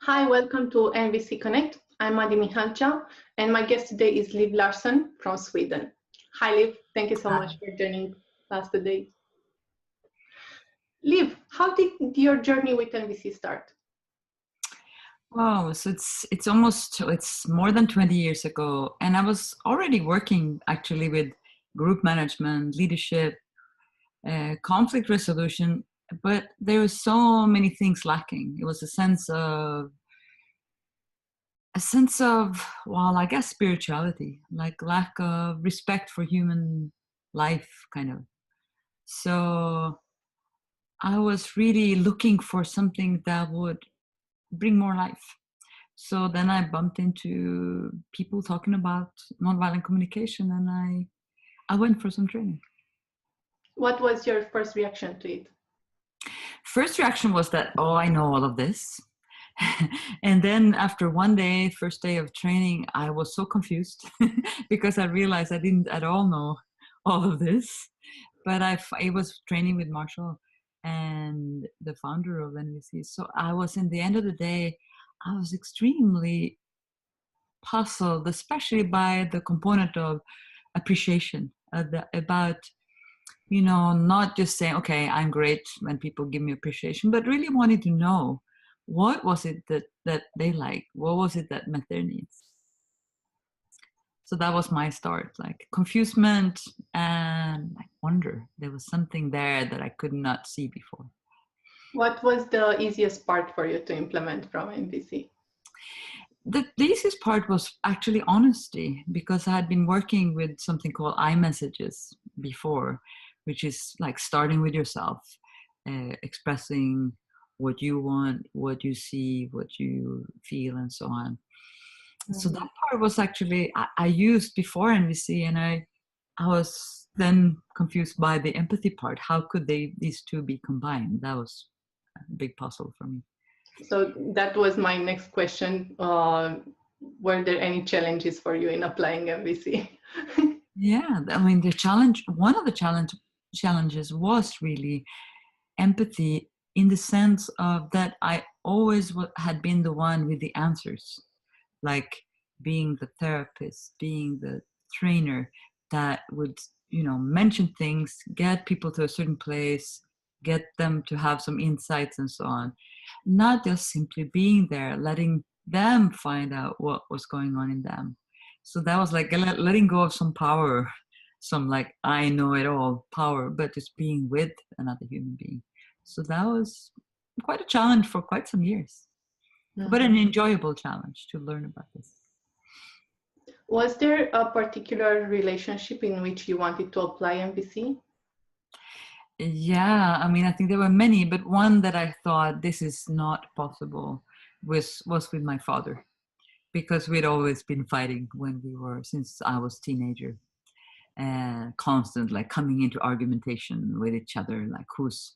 Hi, welcome to NVC Connect. I'm Adi Mihalcha, and my guest today is Liv Larsson from Sweden. Hi, Liv. Thank you so much for joining us today. Liv, how did your journey with NVC start? Oh, so it's more than 20 years ago, and I was already working actually with group management, leadership, conflict resolution, but there were so many things lacking. It was a sense of, well, I guess spirituality, like lack of respect for human life, kind of. So I was really looking for something that would bring more life. So then I bumped into people talking about nonviolent communication, and I went for some training. What was your first reaction to it? First reaction was that, oh, I know all of this. And then after one day, first day of training, I was so confused because I realized I didn't at all know all of this. But I was training with Marshall and the founder of NVC. So I was, in the end of the day, I was extremely puzzled, especially by the component of appreciation, about, not just saying, okay, I'm great when people give me appreciation, but really wanting to know what was it that they liked, what was it that met their needs. So that was my start, like confusement and like wonder. There was something there that I could not see before. What was the easiest part for you to implement from NVC? The easiest part was actually honesty, because I had been working with something called iMessages before, which is like starting with yourself, expressing what you want, what you see, what you feel, and so on. Mm-hmm. So that part was actually, I used before NVC, and I was then confused by the empathy part. How could these two be combined? That was a big puzzle for me. So that was my next question. Were there any challenges for you in applying MVC? Yeah, I mean, one of the challenges was really empathy, in the sense of that I always had been the one with the answers, like being the therapist, being the trainer that would, mention things, get people to a certain place, get them to have some insights and so on. Not just simply being there, letting them find out what was going on in them. So that was like letting go of some power, some like I know it all power, but just being with another human being. So that was quite a challenge for quite some years, but an enjoyable challenge to learn about this. Was there a particular relationship in which you wanted to apply MVC? Yeah, I mean, I think there were many, but one that I thought this is not possible was with my father, because we'd always been fighting since I was a teenager, constant, like coming into argumentation with each other, like who's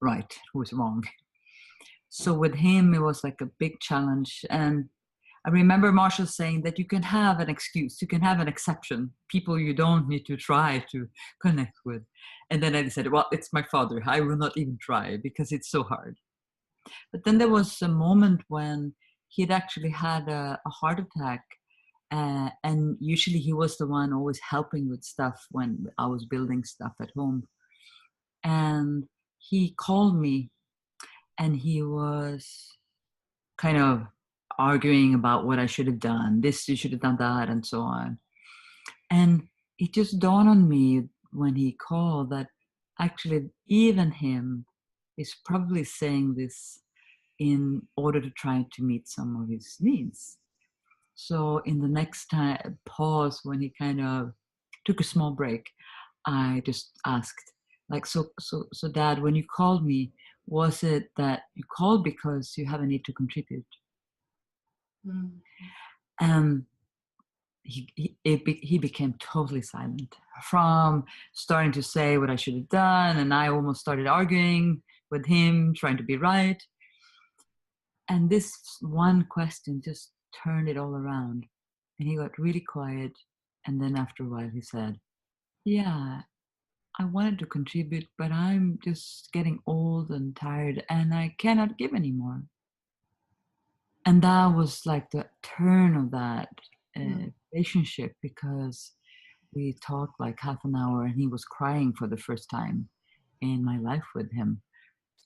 right, who's wrong. So with him, it was like a big challenge. And I remember Marshall saying that you can have an excuse, you can have an exception, people you don't need to try to connect with. And then I said, well, it's my father. I will not even try because it's so hard. But then there was a moment when he'd actually had a heart attack. And usually he was the one always helping with stuff when I was building stuff at home. And he called me, and he was kind of arguing about what I should have done. This, you should have done that, and so on. And it just dawned on me when he called that actually even him is probably saying this in order to try to meet some of his needs. So in the next time pause, when he kind of took a small break, I just asked, like, so Dad, when you called me, was it that you called because you have a need to contribute? And he became totally silent, from starting to say what I should have done, and I almost started arguing with him, trying to be right. And this one question just turned it all around, and he got really quiet. And then after a while he said, yeah, I wanted to contribute, but I'm just getting old and tired, and I cannot give anymore. And that was like the turn of that relationship, because we talked like half an hour and he was crying for the first time in my life with him.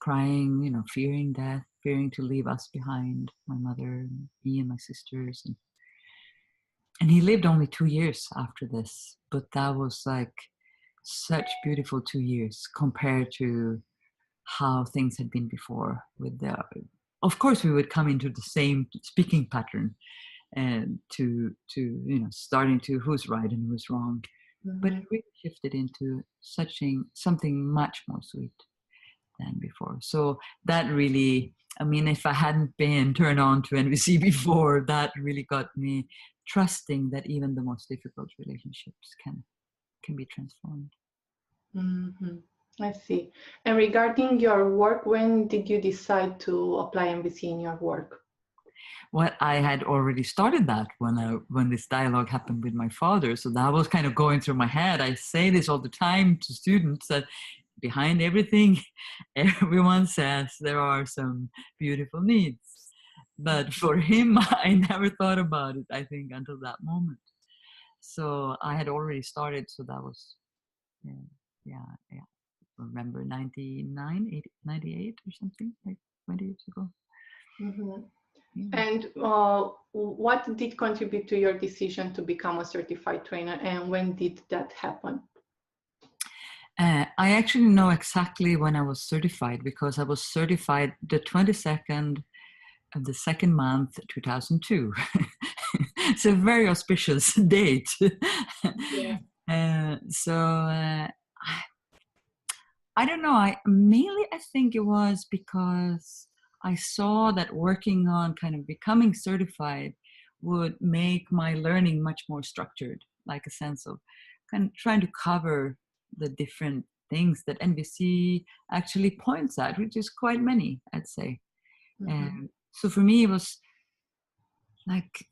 Crying, you know, fearing death, fearing to leave us behind, my mother, me and my sisters. And he lived only 2 years after this, but that was like such beautiful 2 years compared to how things had been before. Of course, we would come into the same speaking pattern and to you know, starting to who's right and who's wrong. But it really shifted into something much more sweet than before. So that really, I mean, if I hadn't been turned on to NVC before, that really got me trusting that even the most difficult relationships can be transformed. I see. And regarding your work, when did you decide to apply NVC in your work? Well, I had already started that when this dialogue happened with my father. So that was kind of going through my head. I say this all the time to students, that behind everything everyone says, there are some beautiful needs. But for him, I never thought about it, I think, until that moment. So I had already started. So that was, I remember 99, 98 or something, like 20 years ago. And what did contribute to your decision to become a certified trainer, and when did that happen? I actually know exactly when I was certified, because I was certified the 22nd of the second month, 2002. It's a very auspicious date. I don't know. I think it was because I saw that working on kind of becoming certified would make my learning much more structured, like a sense of kind of trying to cover the different things that NVC actually points at, which is quite many, I'd say. So for me, it was like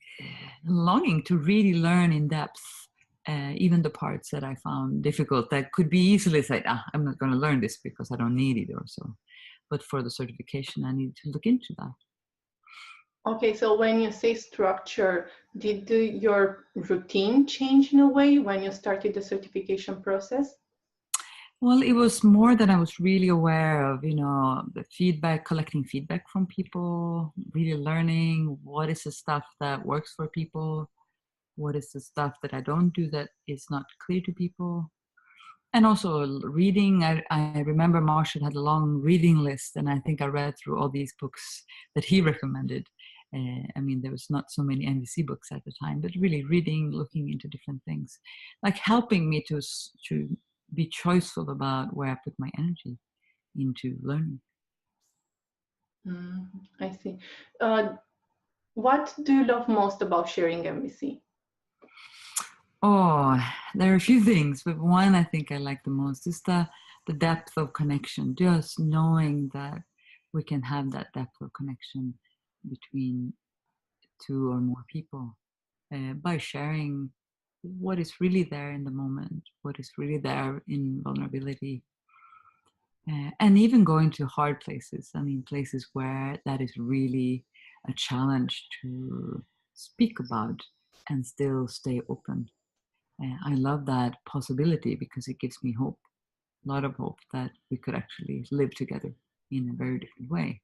longing to really learn in depth, even the parts that I found difficult that could be easily said, I'm not going to learn this because I don't need it or so. But for the certification, I need to look into that. Okay, so when you say structure, did your routine change in a way when you started the certification process? Well, it was more that I was really aware of, you know, the feedback, collecting feedback from people, really learning what is the stuff that works for people, what is the stuff that I don't do that is not clear to people. And also reading. I remember Marshall had a long reading list, and I think I read through all these books that he recommended. I mean, there was not so many NVC books at the time, but really reading, looking into different things, like helping me to be choiceful about where I put my energy into learning. I see. What do you love most about sharing NVC? Oh, there are a few things, but one I think I like the most is the depth of connection, just knowing that we can have that depth of connection between two or more people by sharing what is really there in the moment, what is really there in vulnerability, and even going to hard places. I mean, places where that is really a challenge to speak about and still stay open. I love that possibility because it gives me hope, a lot of hope that we could actually live together in a very different way.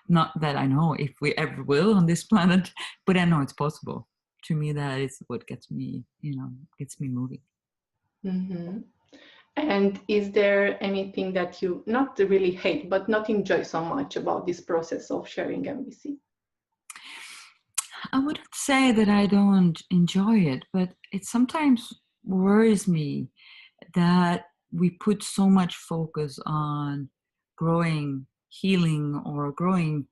Not that I know if we ever will on this planet, but I know it's possible. To me, that is what gets me, gets me moving. And is there anything that you not really hate, but not enjoy so much about this process of sharing NVC? I wouldn't say that I don't enjoy it, but it sometimes worries me that we put so much focus on growing, healing, or growing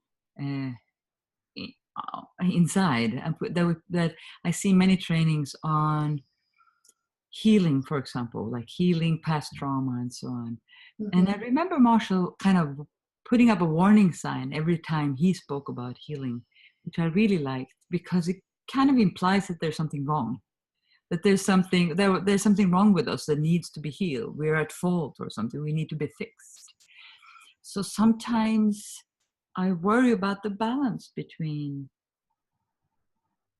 inside. That I see many trainings on healing, for example, like healing past trauma and so on. And I remember Marshall kind of putting up a warning sign every time he spoke about healing, which I really liked, because it kind of implies that there's something wrong, that there's something wrong with us that needs to be healed. We're at fault or something. We need to be fixed. So sometimes I worry about the balance between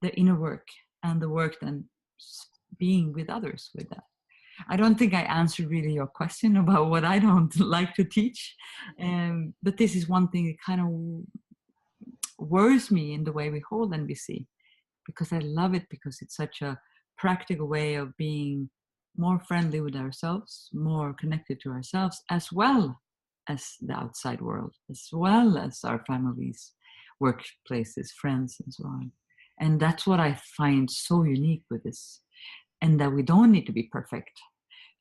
the inner work and the work then being with others with that. I don't think I answered really your question about what I don't like to teach. But this is one thing that kind of worries me in the way we hold NVC, because I love it, because it's such a practical way of being more friendly with ourselves, more connected to ourselves, as well as the outside world, as well as our families, workplaces, friends, and so on. And that's what I find so unique with this. And that we don't need to be perfect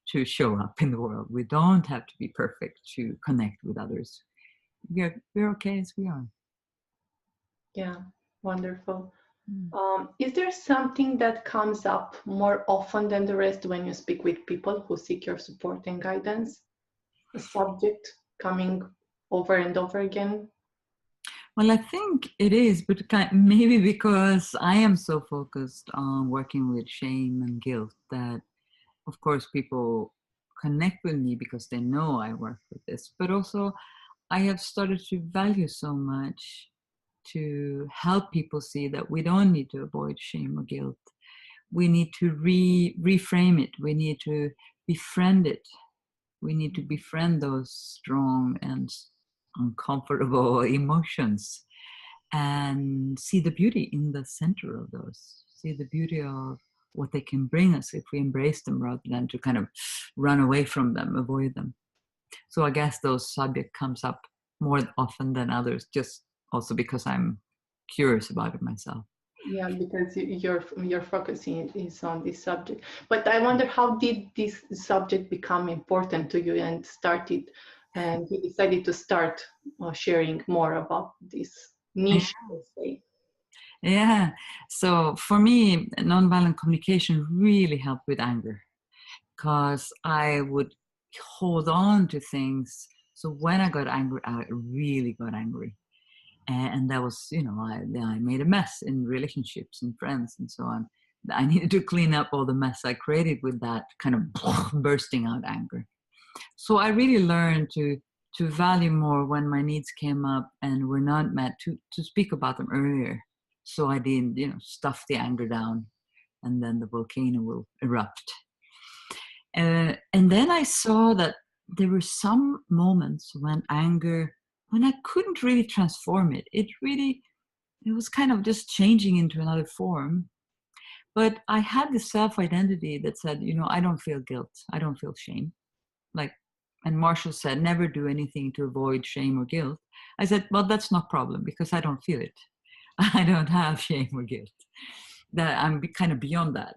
to show up in the world. We don't have to be perfect to connect with others. We're okay as we are. Yeah, wonderful. Is there something that comes up more often than the rest when you speak with people who seek your support and guidance? A subject coming over and over again? Well, I think it is, but maybe because I am so focused on working with shame and guilt that, of course, people connect with me because they know I work with this. But also, I have started to value so much to help people see that we don't need to avoid shame or guilt. We need to reframe it. We need to befriend it. We need to befriend those strong and uncomfortable emotions and see the beauty in the center of those. See the beauty of what they can bring us if we embrace them rather than to kind of run away from them, avoid them. So I guess those subject comes up more often than others, just also because I'm curious about it myself. Yeah, because your focusing is on this subject. But I wonder, how did this subject become important to you and you decided to start sharing more about this niche, let's say? Yeah. So for me, nonviolent communication really helped with anger, because I would hold on to things. So when I got angry, I really got angry. And that was, I made a mess in relationships and friends and so on. I needed to clean up all the mess I created with that kind of bursting out anger. So I really learned to value more when my needs came up and were not met, to speak about them earlier. So I didn't, stuff the anger down and then the volcano will erupt. And then I saw that there were some moments when I couldn't really transform it. It was kind of just changing into another form. But I had this self-identity that said, I don't feel guilt. I don't feel shame. And Marshall said, never do anything to avoid shame or guilt. I said, well, that's no problem because I don't feel it. I don't have shame or guilt. That I'm kind of beyond that.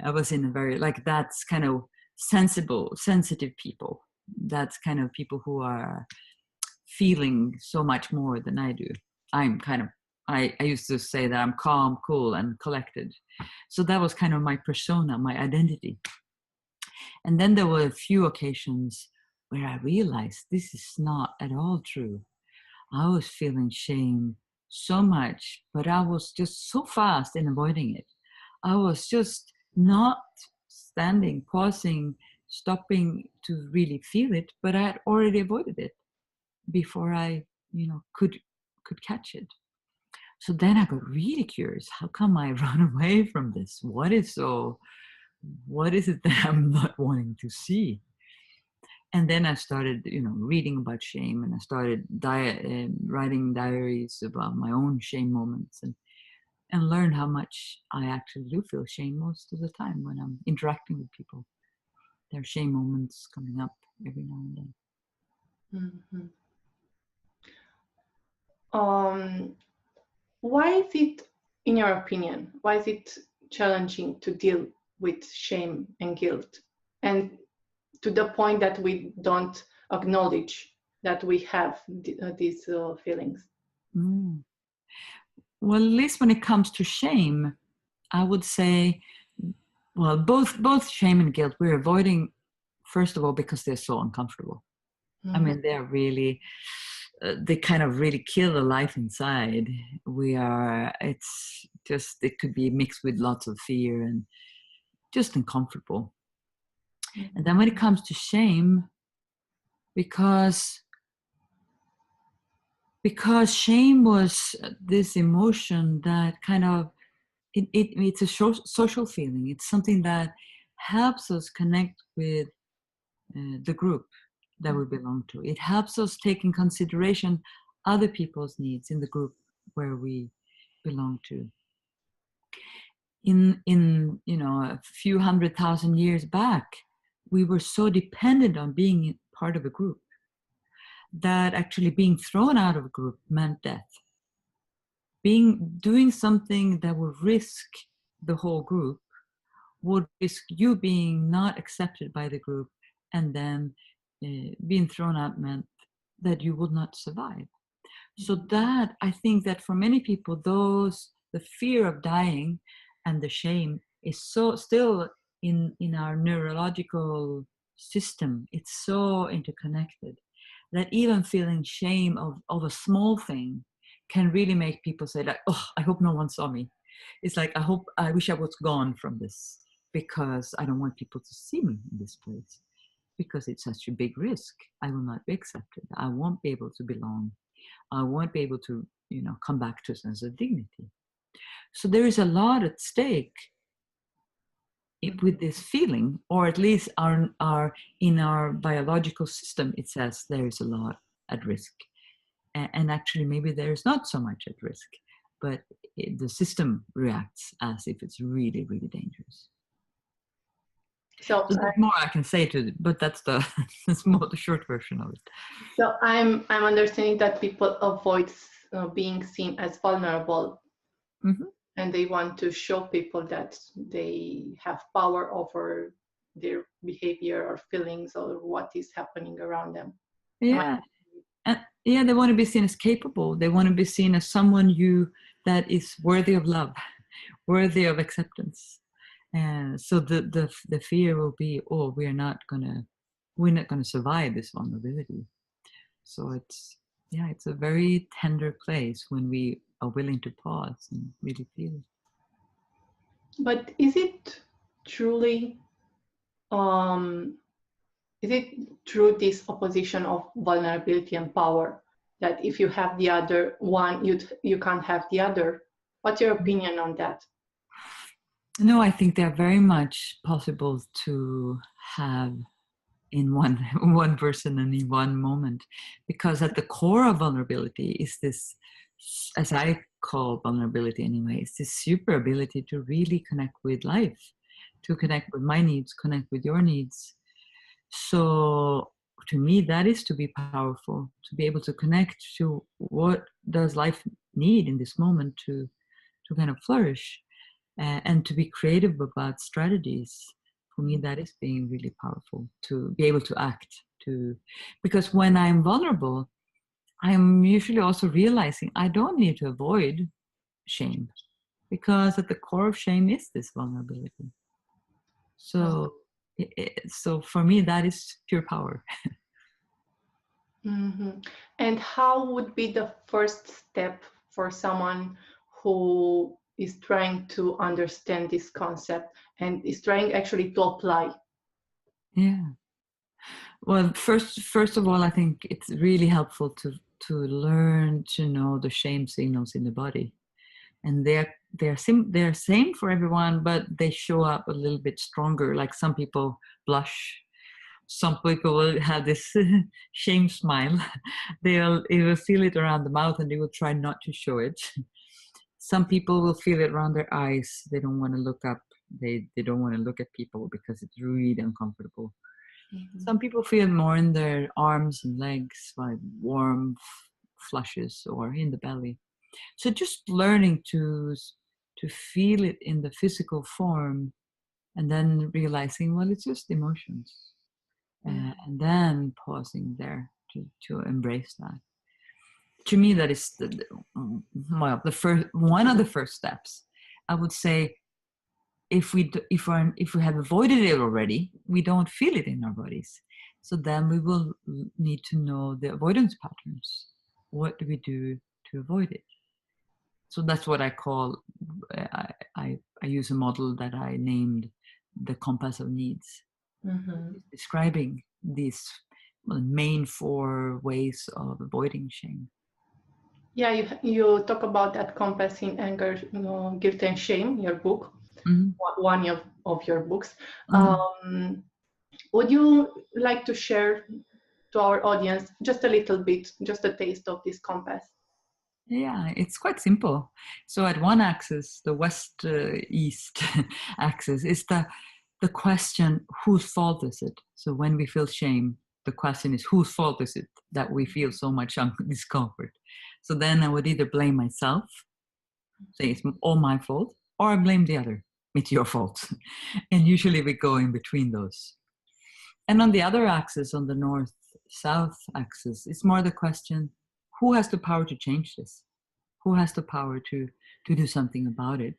I was in a very, that's kind of sensitive people. That's kind of people who are feeling so much more than I do. I'm kind of, I used to say that I'm calm, cool, and collected. So that was kind of my persona, my identity. And then there were a few occasions where I realized this is not at all true. I was feeling shame so much, but I was just so fast in avoiding it. I was just not standing, pausing, stopping to really feel it, but I had already avoided it before I, could catch it. So then I got really curious. How come I run away from this? What is it that I'm not wanting to see? And then I started, reading about shame, and I started writing diaries about my own shame moments, and learn how much I actually do feel shame most of the time when I'm interacting with people. There are shame moments coming up every now and then. Mm-hmm. Why is it, in your opinion, why is it challenging to deal with shame and guilt, and to the point that we don't acknowledge that we have these feelings? Well, at least when it comes to shame, I would say, well, both shame and guilt we're avoiding, first of all, because they're so uncomfortable. I mean, they're really, they kind of really kill the life inside. It's just, it could be mixed with lots of fear and just uncomfortable. And then when it comes to shame, because because shame was this emotion that kind of, it's a social feeling. It's something that helps us connect with the group that we belong to. It helps us take in consideration other people's needs in the group where we belong to. In a few 100,000 years back, we were so dependent on being part of a group that actually being thrown out of a group meant death. Doing something that would risk the whole group would risk you being not accepted by the group, and then being thrown out meant that you would not survive. So that, I think that for many people, the fear of dying and the shame is so still in our neurological system. It's so interconnected that even feeling shame of a small thing can really make people say like, oh, I hope no one saw me. It's like, I wish I was gone from this, because I don't want people to see me in this place, because it's such a big risk. I will not be accepted. I won't be able to belong. I won't be able to, come back to a sense of dignity. So there is a lot at stake with this feeling, or at least in our biological system, it says there is a lot at risk. And actually, maybe there is not so much at risk, but the system reacts as if it's really, really dangerous. So there's more I can say to it, but that's more the short version of it. So I'm understanding that people avoid being seen as vulnerable, and they want to show people that they have power over their behavior or feelings or what is happening around them. Yeah, and they want to be seen as capable. They want to be seen as someone that is worthy of love, worthy of acceptance. And so the fear will be, oh, we're not gonna survive this vulnerability. So it's a very tender place when we are willing to pause and really feel it. But is it truly true, this opposition of vulnerability and power, that if you have the other one, you can't have the other? What's your opinion on that? No, I think they're very much possible to have in one person and in one moment, because at the core of vulnerability is this, as I call vulnerability anyway, is this super ability to really connect with life, to connect with my needs, connect with your needs. So to me, that is to be powerful, to be able to connect to what does life need in this moment to kind of flourish, and to be creative about strategies. For me, that is being really powerful, to be able to act, because when I'm vulnerable, I'm usually also realizing I don't need to avoid shame, because at the core of shame is this vulnerability. So, so for me, that is pure power. And how would be the first step for someone who is trying to understand this concept and is trying actually to apply? Yeah. Well, first of all, I think it's really helpful to learn to know the shame signals in the body, and they're same for everyone, but they show up a little bit stronger. Like some people blush, some people will have this shame smile. They will feel it around the mouth, and they will try not to show it. Some people will feel it around their eyes. They don't want to look up. They don't want to look at people because it's really uncomfortable. Some people feel more in their arms and legs, like warm flushes, or in the belly. So just learning to feel it in the physical form, and then realizing, well, it's just emotions, and then pausing there to embrace that. To me, that is one of the first steps. I would say, if we have avoided it already, we don't feel it in our bodies. So then we will need to know the avoidance patterns. What do we do to avoid it? So that's what I call, I use a model that I named the compass of needs, describing these main 4 ways of avoiding shame. Yeah, you talk about that compass in anger, guilt, and shame. Your book, Mhm. one of your books. Mhm. Would you like to share to our audience just a little bit, just a taste of this compass? Yeah, it's quite simple. So at one axis, the west east axis, is the question, whose fault is it? So when we feel shame, the question is, whose fault is it that we feel so much discomfort? So then I would either blame myself, say it's all my fault, or I blame the other, it's your fault. And usually we go in between those. And on the other axis, on the north-south axis, it's more the question, who has the power to change this? Who has the power to do something about it?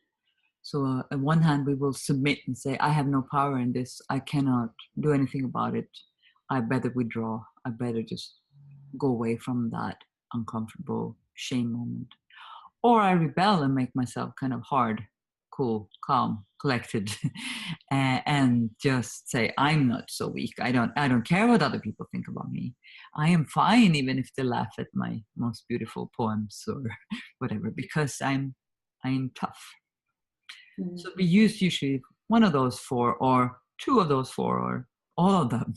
So on one hand, we will submit and say, I have no power in this. I cannot do anything about it. I better withdraw. I better just go away from that uncomfortable shame moment. Or I rebel and make myself kind of hard, cool, calm, collected, and just say, I'm not so weak. I don't care what other people think about me. I am fine, even if they laugh at my most beautiful poems or whatever, because I'm tough. So we use usually one of those four, or two of those four, or all of them,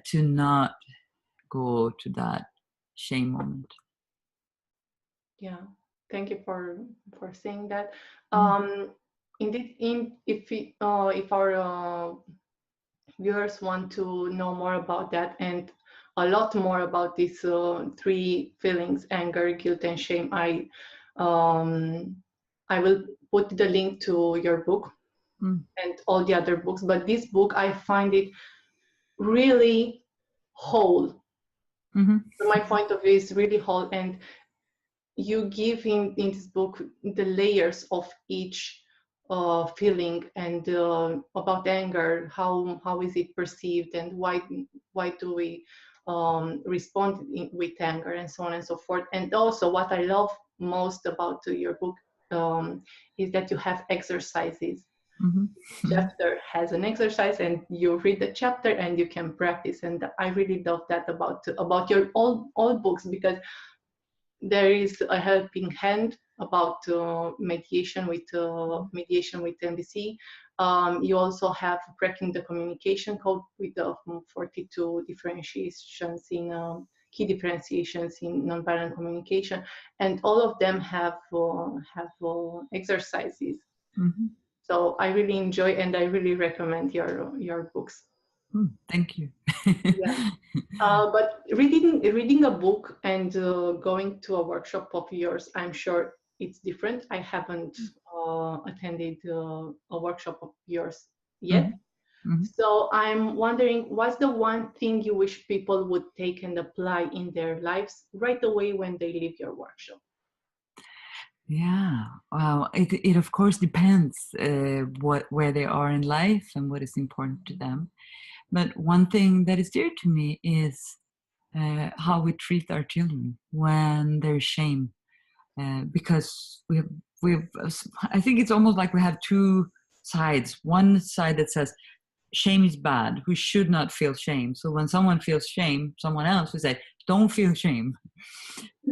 to not go to that shame moment. Yeah, thank you for saying that. Mm. If our viewers want to know more about that and a lot more about these three feelings: anger, guilt, and shame, I will put the link to your book and all the other books. But this book, I find it really whole. Mm-hmm. From my point of view, is really whole, and you give in this book the layers of each feeling, and about anger, how is it perceived, and why do we respond with anger, and so on and so forth. And also what I love most about your book is that you have exercises. Mm-hmm. Chapter has an exercise, and you read the chapter and you can practice. And I really love that about your all books, because there is a helping hand about mediation with CNVC. You also have cracking the communication code with the 42 differentiations in key differentiations in nonviolent communication, and all of them have exercises. Mm-hmm. So I really enjoy and I really recommend your books. Thank you. Yeah. But reading a book and going to a workshop of yours, I'm sure it's different. I haven't attended a workshop of yours yet. Mm-hmm. Mm-hmm. So I'm wondering, what's the one thing you wish people would take and apply in their lives right away when they leave your workshop? Yeah, well, it of course depends where they are in life and what is important to them. But one thing that is dear to me is how we treat our children when there's shame, because we've I think it's almost like we have two sides. One side that says shame is bad, we should not feel shame. So when someone feels shame, someone else will say, don't feel shame.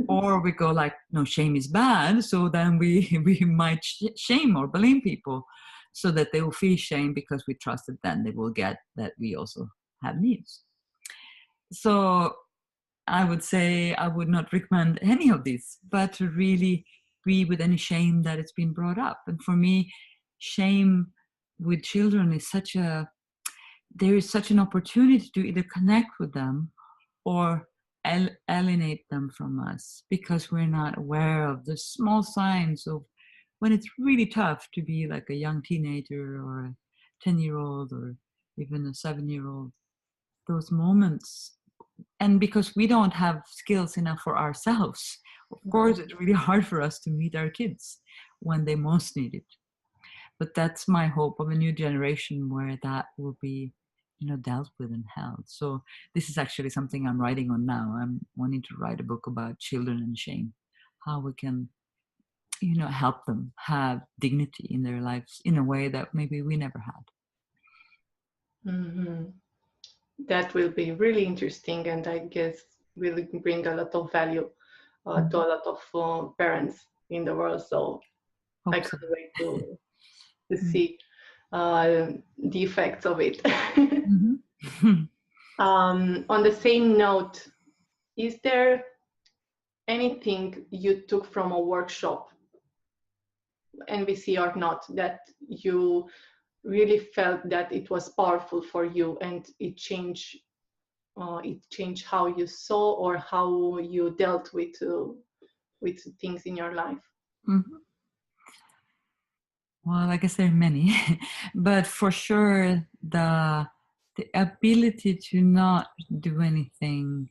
Or we go like, no, shame is bad. So then we might shame or blame people so that they will feel shame, because we trust that then they will get that we also have needs. So I would say I would not recommend any of these, but to really be with any shame that it's been brought up. And for me, shame with children is there is such an opportunity to either connect with them or alienate them from us, because we're not aware of the small signs of when it's really tough to be like a young teenager or a 10-year-old or even a 7-year-old. Those moments, and because we don't have skills enough for ourselves, of course it's really hard for us to meet our kids when they most need it. But that's my hope of a new generation where that will be, dealt with and held. So this is actually something I'm writing on now. I'm wanting to write a book about children and shame, how we can, help them have dignity in their lives in a way that maybe we never had. Mm-hmm. That will be really interesting, and I guess will bring a lot of value to a lot of parents in the world. So Hope I so. can't wait to see the effects of it. On the same note, is there anything you took from a workshop, NVC or not, that you really felt that it was powerful for you and it changed how you saw or how you dealt with things in your life? Well, I guess there are many, but for sure the ability to not do anything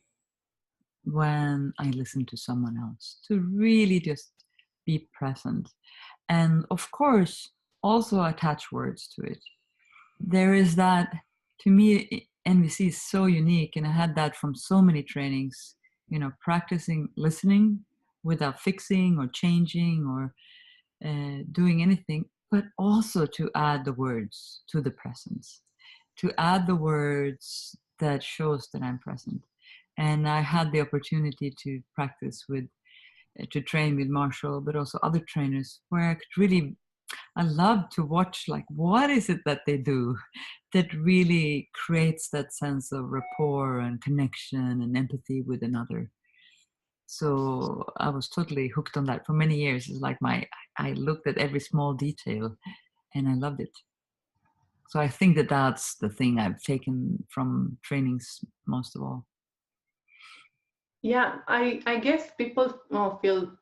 when I listen to someone else, to really just be present, and of course also attach words to it. There is that, to me, NVC is so unique, and I had that from so many trainings, practicing listening without fixing or changing or doing anything, but also to add the words to the presence, to add the words that shows that I'm present. And I had the opportunity to practice to train with Marshall, but also other trainers, where I could really, I love to watch, like, what is it that they do that really creates that sense of rapport and connection and empathy with another. So I was totally hooked on that for many years. It's like I looked at every small detail and I loved it. So I think that that's the thing I've taken from trainings most of all. Yeah, I guess people feel,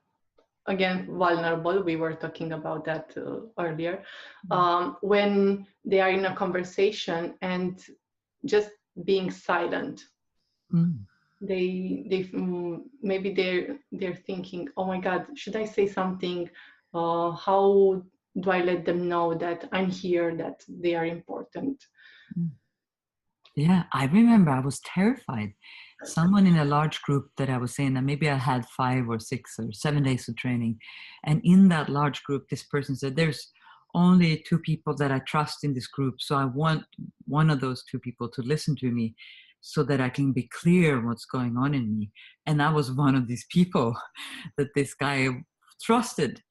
again, vulnerable. We were talking about that earlier. When they are in a conversation and just being silent. They maybe they're thinking, oh my God, should I say something? How do I let them know that I'm here, that they are important? Yeah, I remember I was terrified. Someone in a large group that I was in, and maybe I had 5 or 6 or 7 days of training, and in that large group, this person said, there's only 2 people that I trust in this group, so I want one of those 2 people to listen to me so that I can be clear what's going on in me. And I was one of these people that this guy trusted.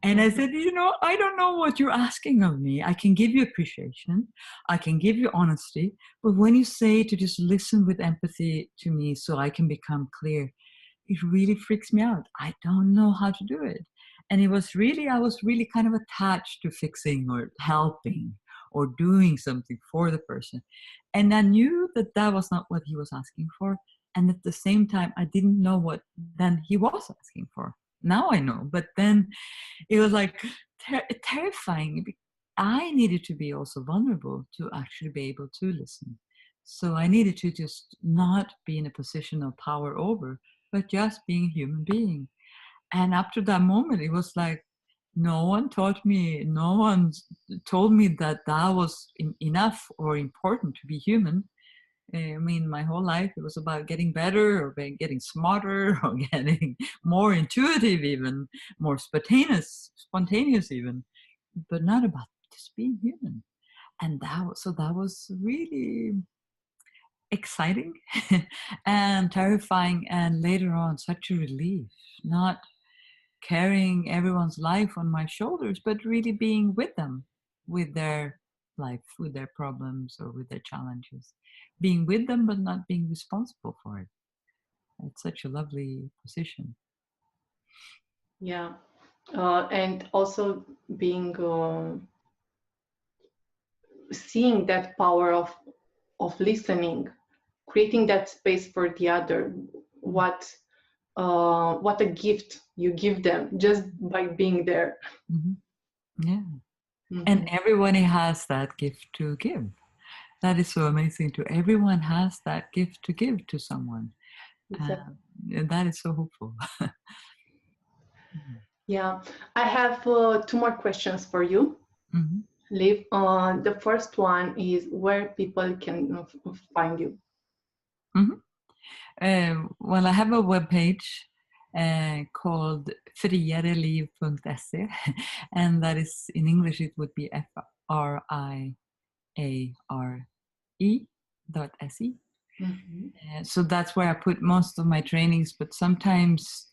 And I said, I don't know what you're asking of me. I can give you appreciation. I can give you honesty. But when you say to just listen with empathy to me so I can become clear, it really freaks me out. I don't know how to do it. And I was really kind of attached to fixing or helping or doing something for the person. And I knew that that was not what he was asking for. And at the same time, I didn't know what then he was asking for. Now I know, but then it was like terrifying. I needed to be also vulnerable to actually be able to listen. So I needed to just not be in a position of power over, but just being a human being. And up to that moment, it was like, no one taught me, no one told me that was enough or important to be human. I mean, my whole life, it was about getting better or getting smarter or getting more intuitive, even more spontaneous even, but not about just being human. And that was really exciting and terrifying, and later on such a relief, not carrying everyone's life on my shoulders, but really being with them, with their life, with their problems or with their challenges, being with them but not being responsible for it. It's such a lovely position. Yeah, and also being seeing that power of listening, creating that space for the other. What a gift you give them just by being there. Yeah. And everybody has that gift to give. That is so amazing too. Everyone has that gift to give to someone. Exactly. And that is so hopeful. Yeah, I have 2 more questions for you, Liv. The first one is where people can find you. Well, I have a webpage called friareliv.se, and that is, in English, it would be friare.se. So that's where I put most of my trainings, but sometimes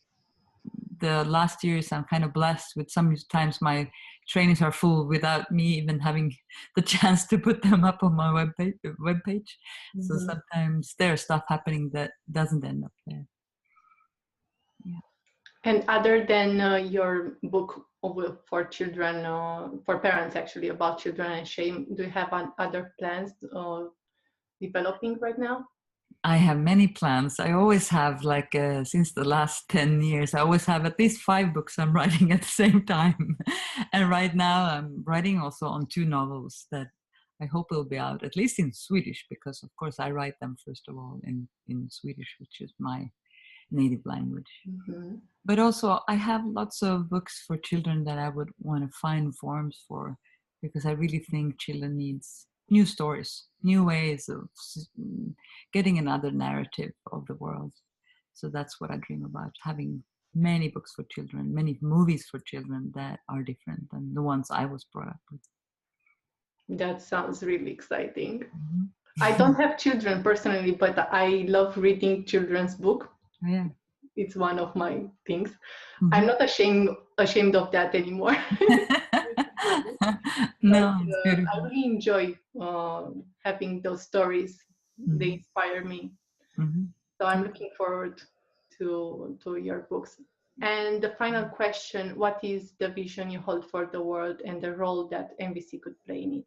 the last years I'm kind of blessed with sometimes my trainings are full without me even having the chance to put them up on my webpage. Mm-hmm. So sometimes there's stuff happening that doesn't end up there. Yeah. And other than your book for children, for parents actually, about children and shame, do you have other plans developing right now? I have many plans. I always have, like, since the last 10 years, I always have at least 5 books I'm writing at the same time. And right now I'm writing also on 2 novels that I hope will be out, at least in Swedish, because of course I write them first of all in Swedish, which is my native language. Mm-hmm. But also I have lots of books for children that I would want to find forms for, because I really think children needs new stories, new ways of getting another narrative of the world. So that's what I dream about, having many books for children, many movies for children that are different than the ones I was brought up with. That sounds really exciting. Mm-hmm. I don't have children personally, but I love reading children's book. Oh, yeah. It's one of my things. Mm-hmm. I'm not ashamed of that anymore. No, but, it's beautiful. I really enjoy having those stories. Mm-hmm. They inspire me. Mm-hmm. So I'm looking forward to your books. And the final question, what is the vision you hold for the world and the role that NVC could play in it?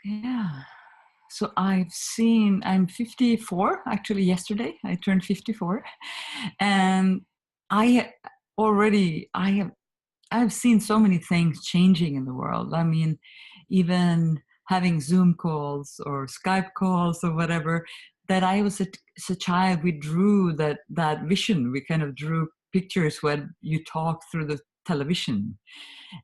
Yeah. So I'm 54, actually yesterday I turned 54, and I've seen so many things changing in the world. I mean, even having Zoom calls or Skype calls or whatever, that I was as a child, we drew that vision. We kind of drew pictures when you talk through the television.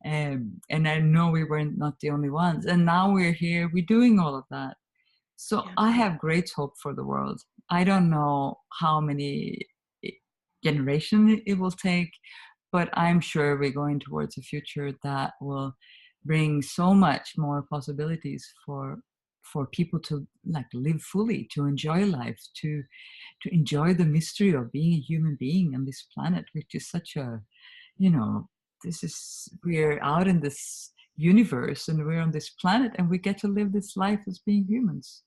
And I know we were not the only ones. And now we're here, we're doing all of that. So Yeah. I have great hope for the world. I don't know how many generations it will take, but I'm sure we're going towards a future that will bring so much more possibilities for people to, like, live fully, to enjoy life, to enjoy the mystery of being a human being on this planet, which is such a, we're out in this universe and we're on this planet and we get to live this life as being humans.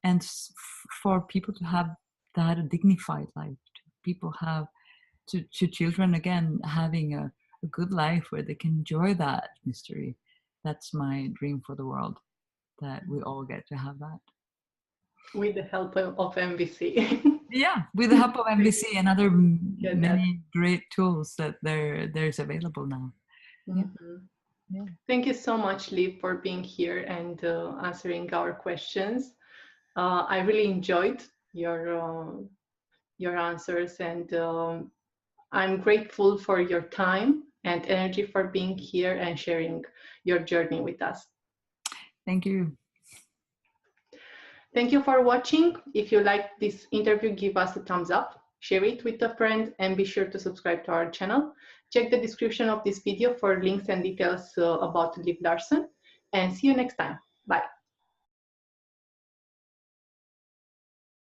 And for people to have that dignified life, people have to children, again, having a good life where they can enjoy that mystery. That's my dream for the world, that we all get to have that. With the help of NVC. Yeah, with the help of NVC and other many great tools that there's available now. Mm-hmm. Yeah. Thank you so much, Liv, for being here and answering our questions. I really enjoyed your answers, and I'm grateful for your time and energy for being here and sharing your journey with us. Thank you. Thank you for watching. If you liked this interview, give us a thumbs up, share it with a friend, and be sure to subscribe to our channel. Check the description of this video for links and details about Liv Larsson, and see you next time. Bye.